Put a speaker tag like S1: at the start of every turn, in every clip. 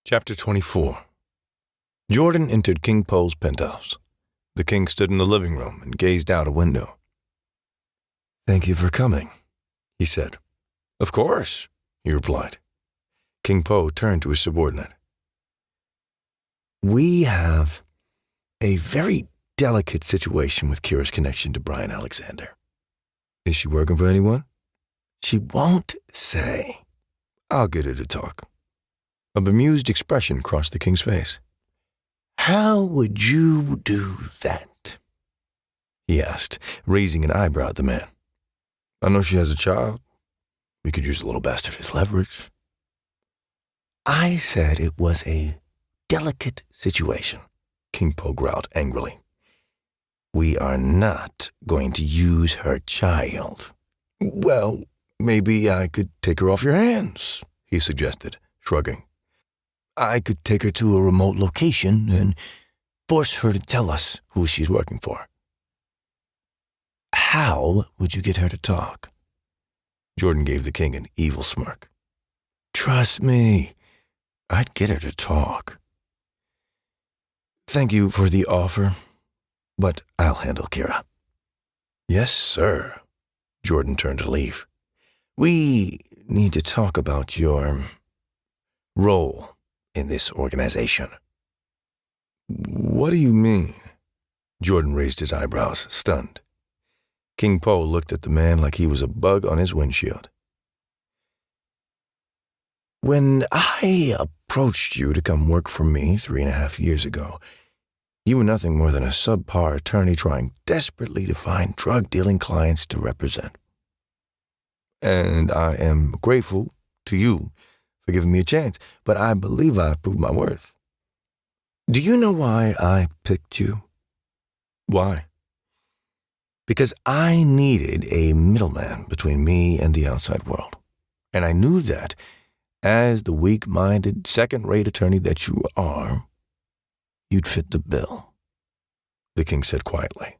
S1: Chapter 24. Jordan entered King Po's penthouse. The king stood in the living room and gazed out a window. "Thank you for coming," he said. "Of course," he replied. King Po turned to his subordinate. "We have a very delicate situation with Kira's connection to Brian Alexander." "Is she working for anyone?" "She won't say." "I'll get her to talk." A bemused expression crossed the king's face. "How would you do that?" he asked, raising an eyebrow at the man. "I know she has a child. We could use the little bastard as leverage." "I said it was a delicate situation," King Po growled angrily. "We are not going to use her child." "Well, maybe I could take her off your hands," he suggested, shrugging. "I could take her to a remote location and force her to tell us who she's working for." "How would you get her to talk?" Jordan gave the king an evil smirk. "Trust me, I'd get her to talk." "Thank you for the offer, but I'll handle Kira." "Yes, sir." Jordan turned to leave. "We need to talk about your role in this organization." "What do you mean?" Jordan raised his eyebrows, stunned. King Po looked at the man like he was a bug on his windshield. "When I approached you to come work for me 3.5 years ago, you were nothing more than a subpar attorney trying desperately to find drug-dealing clients to represent. And I am grateful to you for giving me a chance, but I believe I've proved my worth. Do you know why I picked you?" "Why?" "Because I needed a middleman between me and the outside world, and I knew that, as the weak-minded, second-rate attorney that you are, you'd fit the bill," the king said quietly.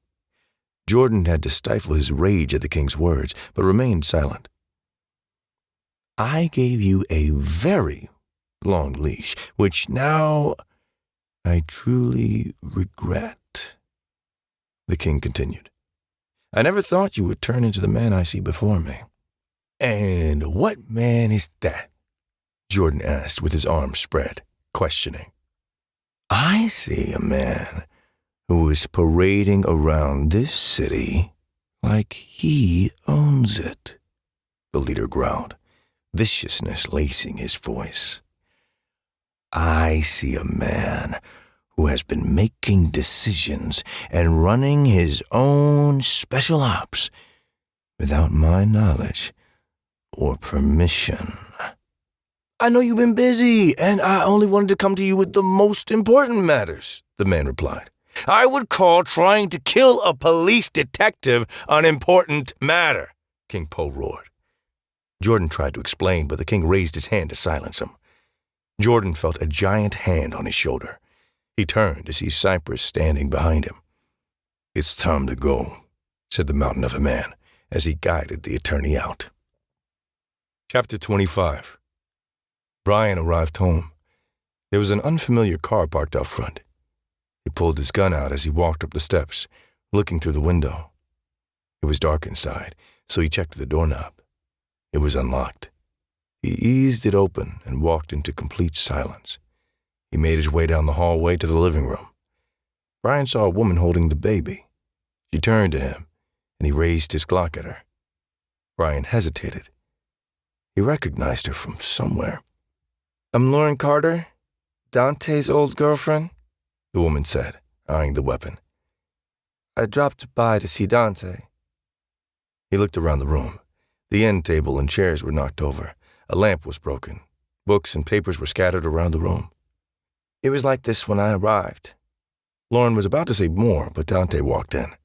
S1: Jordan had to stifle his rage at the king's words, but remained silent. "I gave you a very long leash, which now I truly regret," the king continued. "I never thought you would turn into the man I see before me." "And what man is that?" Jordan asked with his arms spread, questioning. "I see a man who is parading around this city like he owns it," the leader growled, viciousness lacing his voice. "I see a man who has been making decisions and running his own special ops without my knowledge or permission." "I know you've been busy, and I only wanted to come to you with the most important matters," the man replied. "I would call trying to kill a police detective an important matter," King Po roared. Jordan tried to explain, but the king raised his hand to silence him. Jordan felt a giant hand on his shoulder. He turned to see Cypress standing behind him. "It's time to go," said the mountain of a man as he guided the attorney out. Chapter 25. Brian arrived home. There was an unfamiliar car parked out front. He pulled his gun out as he walked up the steps, looking through the window. It was dark inside, so he checked the doorknob. It was unlocked. He eased it open and walked into complete silence. He made his way down the hallway to the living room. Brian saw a woman holding the baby. She turned to him, and he raised his Glock at her. Brian hesitated. He recognized her from somewhere. "I'm Lauren Carter, Dante's old girlfriend," the woman said, eyeing the weapon. "I dropped by to see Dante." He looked around the room. The end table and chairs were knocked over. A lamp was broken. Books and papers were scattered around the room. "It was like this when I arrived." Lauren was about to say more, but Dante walked in.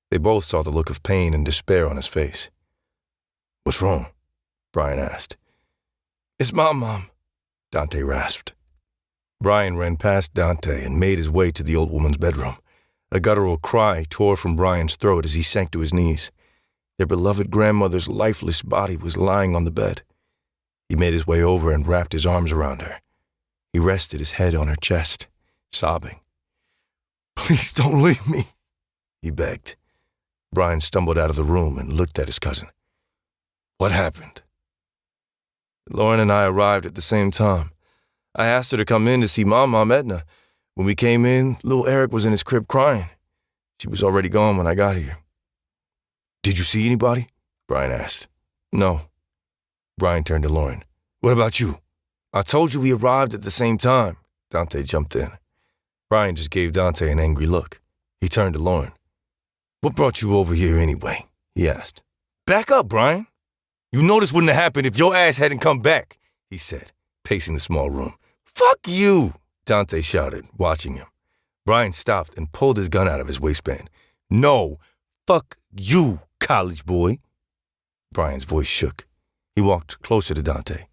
S1: They both saw the look of pain and despair on his face. "What's wrong?" Brian asked. "It's my mom," Dante rasped. Brian ran past Dante and made his way to the old woman's bedroom. A guttural cry tore from Brian's throat as he sank to his knees. Their beloved grandmother's lifeless body was lying on the bed. He made his way over and wrapped his arms around her. He rested his head on her chest, sobbing. "Please don't leave me," he begged. Brian stumbled out of the room and looked at his cousin. "What happened?" "Lauren and I arrived at the same time. I asked her to come in to see Mom, Edna. When we came in, little Eric was in his crib crying. She was already gone when I got here." "Did you see anybody?" Brian asked. "No." Brian turned to Lauren. "What about you?" "I told you we arrived at the same time," Dante jumped in. Brian just gave Dante an angry look. He turned to Lauren. "What brought you over here anyway?" he asked. "Back up, Brian. You know this wouldn't have happened if your ass hadn't come back," he said, pacing the small room. "Fuck you," Dante shouted, watching him. Brian stopped and pulled his gun out of his waistband. "No, fuck you, college boy." Brian's voice shook. He walked closer to Dante.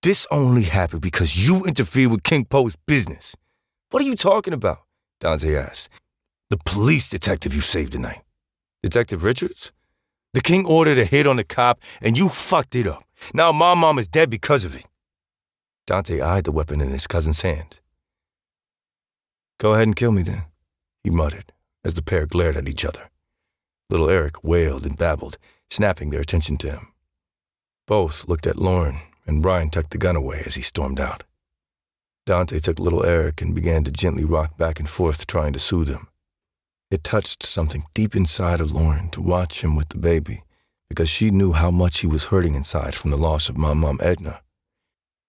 S1: "This only happened because you interfered with King Poe's business." "What are you talking about?" Dante asked. "The police detective you saved tonight." "Detective Richards? The King ordered a hit on the cop, and you fucked it up. Now my mom is dead because of it." Dante eyed the weapon in his cousin's hand. "Go ahead and kill me then," he muttered, as the pair glared at each other. Little Eric wailed and babbled, snapping their attention to him. Both looked at Lauren, and Brian tucked the gun away as he stormed out. Dante took little Eric and began to gently rock back and forth, trying to soothe him. It touched something deep inside of Lauren to watch him with the baby, because she knew how much he was hurting inside from the loss of Mom Edna.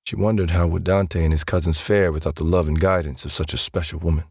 S1: She wondered how would Dante and his cousins fare without the love and guidance of such a special woman.